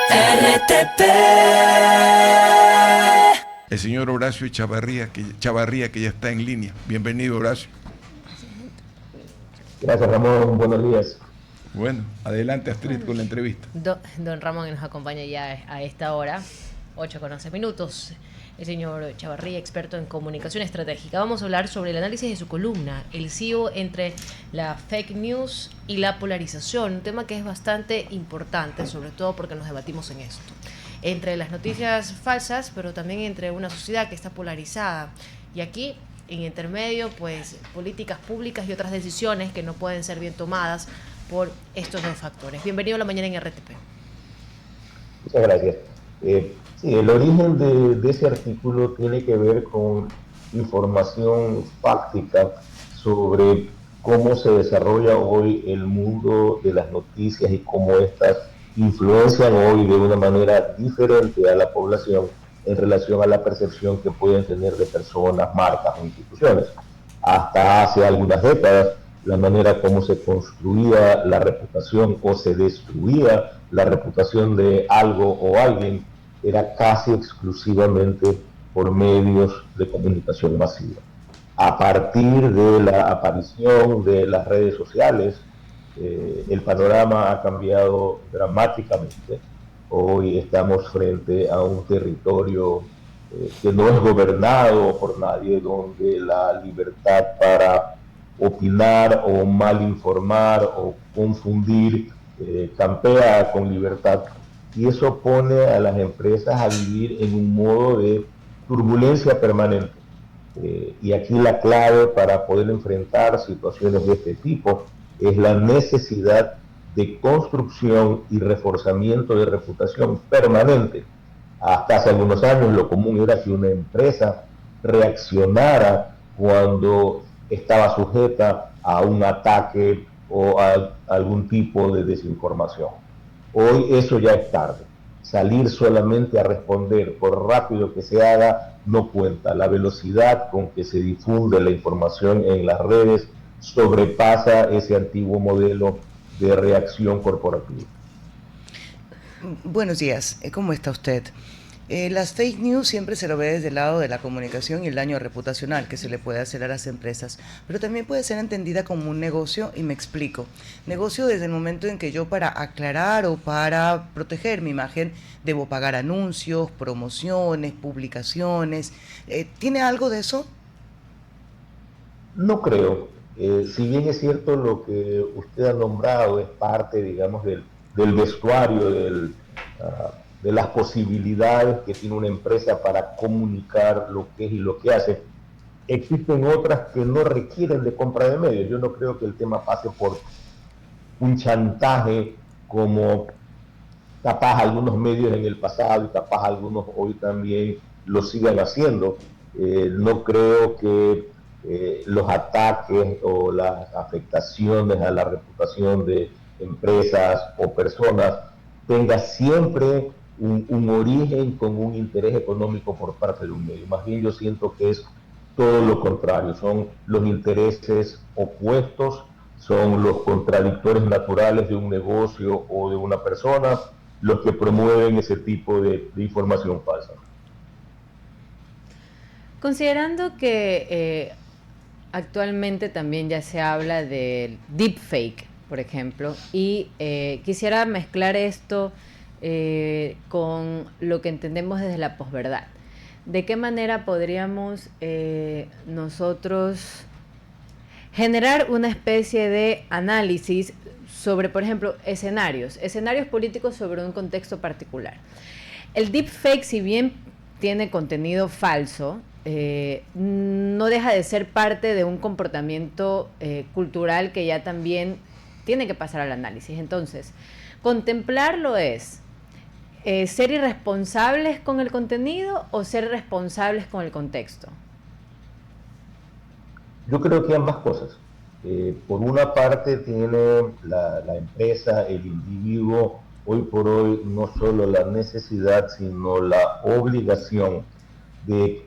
RTP. El señor Horacio Chavarría, que ya está en línea. Bienvenido, Horacio. Gracias, Ramón. Buenos días. Bueno, adelante, Astrid, con la entrevista. Don Ramón, que nos acompaña ya a esta hora, 8:11. El señor Chavarría, experto en comunicación estratégica. Vamos a hablar sobre el análisis de su columna, el CIO entre la fake news y la polarización, un tema que es bastante importante, sobre todo porque nos debatimos en esto. Entre las noticias falsas, pero también entre una sociedad que está polarizada. Y aquí, en intermedio, pues políticas públicas y otras decisiones que no pueden ser bien tomadas por estos dos factores. Bienvenido a la mañana en RTP. Muchas gracias. Sí, el origen de ese artículo tiene que ver con información fáctica sobre cómo se desarrolla hoy el mundo de las noticias y cómo estas influencian hoy de una manera diferente a la población en relación a la percepción que pueden tener de personas, marcas o instituciones. Hasta hace algunas décadas, la manera como se construía la reputación o se destruía la reputación de algo o alguien era casi exclusivamente por medios de comunicación masiva. A partir de la aparición de las redes sociales, el panorama ha cambiado dramáticamente. Hoy estamos frente a un territorio que no es gobernado por nadie, donde la libertad para opinar o mal informar o confundir campea con libertad, y eso pone a las empresas a vivir en un modo de turbulencia permanente. Y aquí la clave para poder enfrentar situaciones de este tipo es la necesidad de construcción y reforzamiento de reputación permanente. Hasta hace algunos años lo común era que una empresa reaccionara cuando estaba sujeta a un ataque o a algún tipo de desinformación. Hoy eso ya es tarde. Salir solamente a responder, por rápido que se haga, no cuenta. La velocidad con que se difunde la información en las redes sobrepasa ese antiguo modelo de reacción corporativa. Buenos días, ¿cómo está usted? Las fake news siempre se lo ve desde el lado de la comunicación y el daño reputacional que se le puede hacer a las empresas, pero también puede ser entendida como un negocio, y me explico. Negocio desde el momento en que yo, para aclarar o para proteger mi imagen, debo pagar anuncios, promociones, publicaciones. ¿Tiene algo de eso? No creo. Si bien es cierto lo que usted ha nombrado es parte, digamos, del vestuario, de las posibilidades que tiene una empresa para comunicar lo que es y lo que hace, existen otras que no requieren de compra de medios. Yo no creo que el tema pase por un chantaje como capaz algunos medios en el pasado y capaz algunos hoy también lo sigan haciendo. No creo que los ataques o las afectaciones a la reputación de empresas o personas tenga siempre un origen con un interés económico por parte de un medio. Más bien yo siento que es todo lo contrario, son los intereses opuestos, son los contradictores naturales de un negocio o de una persona los que promueven ese tipo de información falsa. Considerando que actualmente también ya se habla del deepfake, por ejemplo, y quisiera mezclar esto con lo que entendemos desde la posverdad. ¿De qué manera podríamos nosotros generar una especie de análisis sobre, por ejemplo, escenarios políticos sobre un contexto particular? El deepfake, si bien tiene contenido falso, no deja de ser parte de un comportamiento cultural que ya también tiene que pasar al análisis. Entonces, contemplarlo es ser irresponsables con el contenido o ser responsables con el contexto. Yo creo que ambas cosas. Por una parte tiene la empresa, el individuo, hoy por hoy no solo la necesidad, sino la obligación de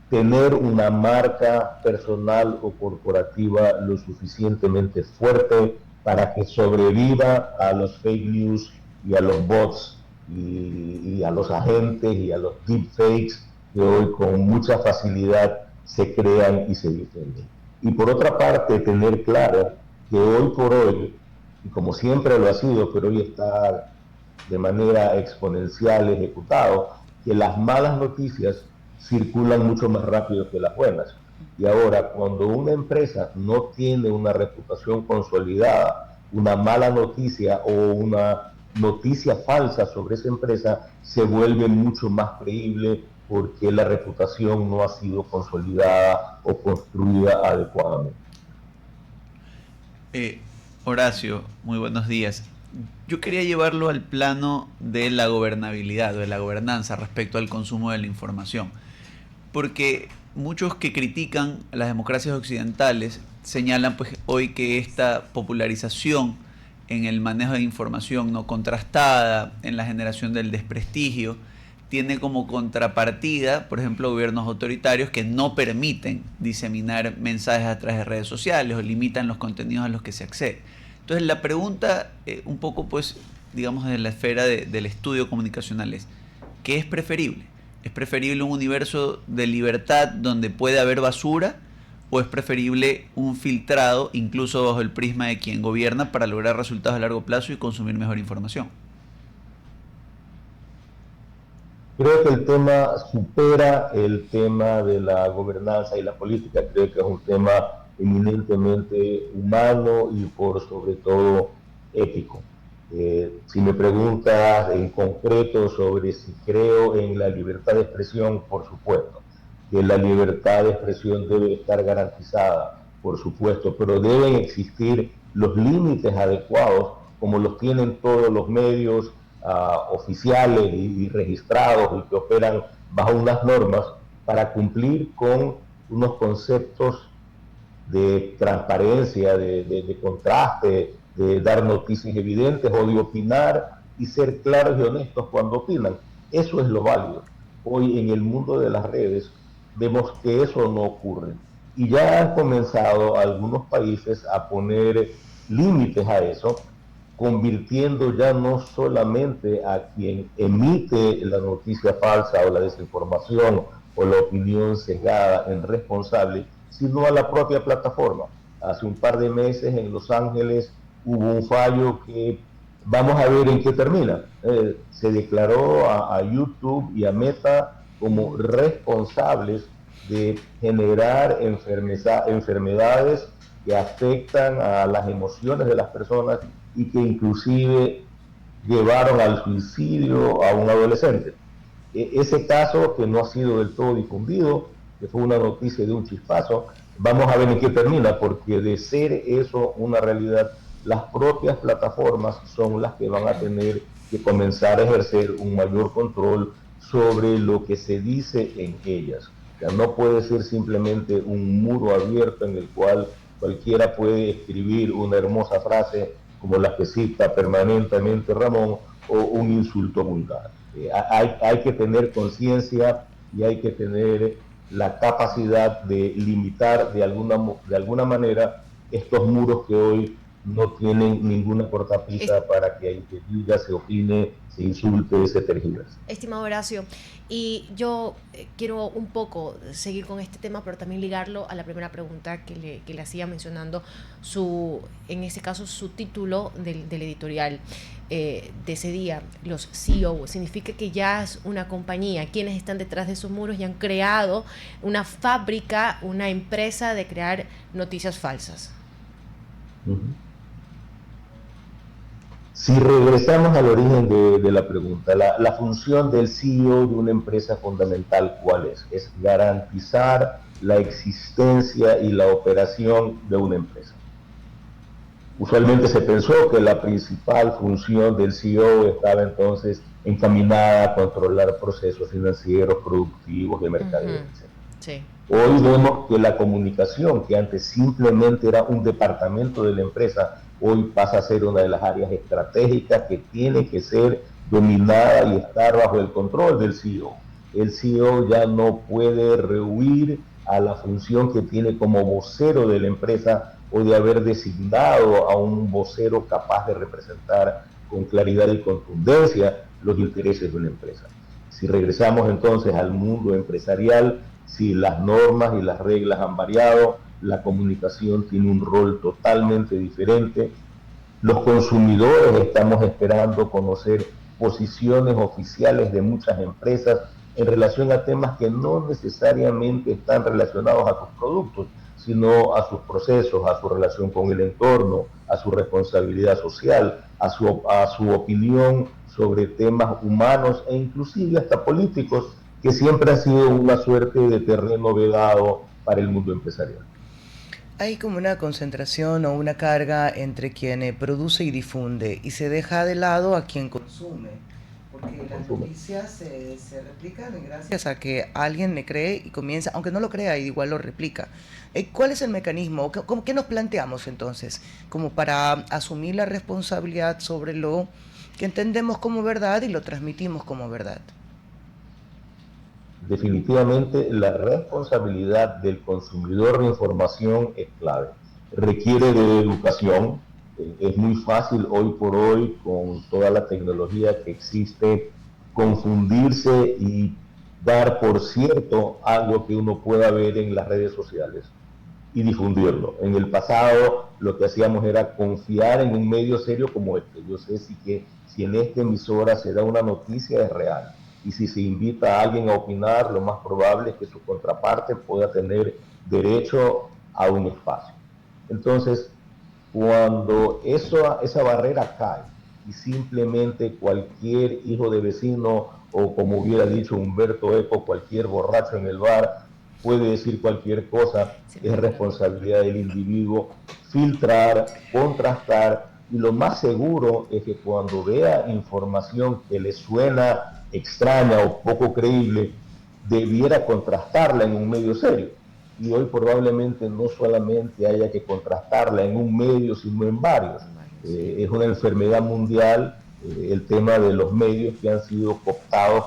tener una marca personal o corporativa lo suficientemente fuerte para que sobreviva a los fake news y a los bots y a los agentes y a los deepfakes que hoy con mucha facilidad se crean y se difunden. Y por otra parte, tener claro que hoy por hoy, y como siempre lo ha sido, pero hoy está de manera exponencial ejecutado, que las malas noticias circulan mucho más rápido que las buenas. Y ahora, cuando una empresa no tiene una reputación consolidada, una mala noticia o una noticia falsa sobre esa empresa se vuelve mucho más creíble porque la reputación no ha sido consolidada o construida adecuadamente. Horacio, muy buenos días. Yo quería llevarlo al plano de la gobernabilidad, de la gobernanza respecto al consumo de la información, porque muchos que critican las democracias occidentales señalan pues hoy que esta popularización en el manejo de información no contrastada, en la generación del desprestigio, tiene como contrapartida, por ejemplo, gobiernos autoritarios que no permiten diseminar mensajes a través de redes sociales o limitan los contenidos a los que se accede. Entonces la pregunta, un poco pues, digamos, de la esfera del estudio comunicacional es, ¿qué es preferible? ¿Es preferible un universo de libertad donde puede haber basura? ¿O es preferible un filtrado, incluso bajo el prisma de quien gobierna, para lograr resultados a largo plazo y consumir mejor información? Creo que el tema supera el tema de la gobernanza y la política. Creo que es un tema eminentemente humano y por sobre todo ético. Si me preguntas en concreto sobre si creo en la libertad de expresión, por supuesto, que la libertad de expresión debe estar garantizada, por supuesto, pero deben existir los límites adecuados como los tienen todos los medios oficiales y registrados y que operan bajo unas normas para cumplir con unos conceptos de transparencia, de contraste, de dar noticias evidentes o de opinar y ser claros y honestos cuando opinan. Eso es lo válido. Hoy en el mundo de las redes vemos que eso no ocurre. Y ya han comenzado algunos países a poner límites a eso, convirtiendo ya no solamente a quien emite la noticia falsa o la desinformación o la opinión sesgada en responsable, sino a la propia plataforma. Hace un par de meses en Los Ángeles hubo un fallo que vamos a ver en qué termina. Se declaró a YouTube y a Meta como responsables de generar enfermedades que afectan a las emociones de las personas y que inclusive llevaron al suicidio a un adolescente. Ese caso, que no ha sido del todo difundido, que fue una noticia de un chispazo, vamos a ver en qué termina, porque de ser eso una realidad, las propias plataformas son las que van a tener que comenzar a ejercer un mayor control sobre lo que se dice en ellas. O sea, no puede ser simplemente un muro abierto en el cual cualquiera puede escribir una hermosa frase como la que cita permanentemente Ramón, o un insulto vulgar. Hay que tener conciencia y hay que tener la capacidad de limitar de alguna manera estos muros que hoy no tienen ninguna cortapisa para que ahí se diga, se opine, se insulte, se tergiverse. Estimado Horacio, y yo quiero un poco seguir con este tema, pero también ligarlo a la primera pregunta que le hacía mencionando en este caso su título del editorial de ese día, los CEO. Significa que ya es una compañía, quienes están detrás de esos muros y han creado una fábrica, una empresa de crear noticias falsas. Uh-huh. Si regresamos al origen de la pregunta, la función del CEO de una empresa fundamental, ¿cuál es? Es garantizar la existencia y la operación de una empresa. Usualmente se pensó que la principal función del CEO estaba entonces encaminada a controlar procesos financieros, productivos, de mercadeo, etc. Sí. Hoy vemos que la comunicación, que antes simplemente era un departamento de la empresa, hoy pasa a ser una de las áreas estratégicas que tiene que ser dominada y estar bajo el control del CEO. El CEO ya no puede rehuir a la función que tiene como vocero de la empresa o de haber designado a un vocero capaz de representar con claridad y contundencia los intereses de una empresa. Si regresamos entonces al mundo empresarial, si las normas y las reglas han variado, la comunicación tiene un rol totalmente diferente. Los consumidores estamos esperando conocer posiciones oficiales de muchas empresas en relación a temas que no necesariamente están relacionados a sus productos, sino a sus procesos, a su relación con el entorno, a su responsabilidad social, a su opinión sobre temas humanos e inclusive hasta políticos, que siempre ha sido una suerte de terreno vedado para el mundo empresarial. Hay como una concentración o una carga entre quien produce y difunde y se deja de lado a quien consume, porque las noticias se replican gracias a que alguien le cree y comienza, aunque no lo crea, igual lo replica. ¿Cuál es el mecanismo? ¿Qué nos planteamos entonces como para asumir la responsabilidad sobre lo que entendemos como verdad y lo transmitimos como verdad? Definitivamente la responsabilidad del consumidor de información es clave. Requiere de educación. Es muy fácil hoy por hoy, con toda la tecnología que existe, confundirse y dar por cierto algo que uno pueda ver en las redes sociales y difundirlo. En el pasado lo que hacíamos era confiar en un medio serio como este. Yo sé si en esta emisora se da una noticia es real. Y si se invita a alguien a opinar, lo más probable es que su contraparte pueda tener derecho a un espacio. Entonces, cuando esa barrera cae y simplemente cualquier hijo de vecino o, como hubiera dicho Humberto Eco, cualquier borracho en el bar puede decir cualquier cosa, es responsabilidad del individuo filtrar, contrastar, y lo más seguro es que cuando vea información que le suena extraña o poco creíble, debiera contrastarla en un medio serio. Y hoy probablemente no solamente haya que contrastarla en un medio, sino en varios. Es una enfermedad mundial, el tema de los medios que han sido cooptados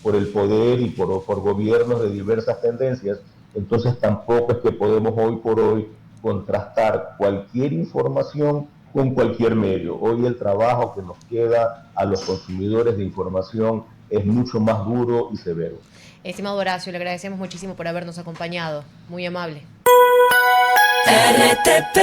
por el poder y por gobiernos de diversas tendencias. Entonces tampoco es que podemos hoy por hoy contrastar cualquier información con cualquier medio. Hoy el trabajo que nos queda a los consumidores de información es mucho más duro y severo. Estimado Horacio, le agradecemos muchísimo por habernos acompañado. Muy amable. RTP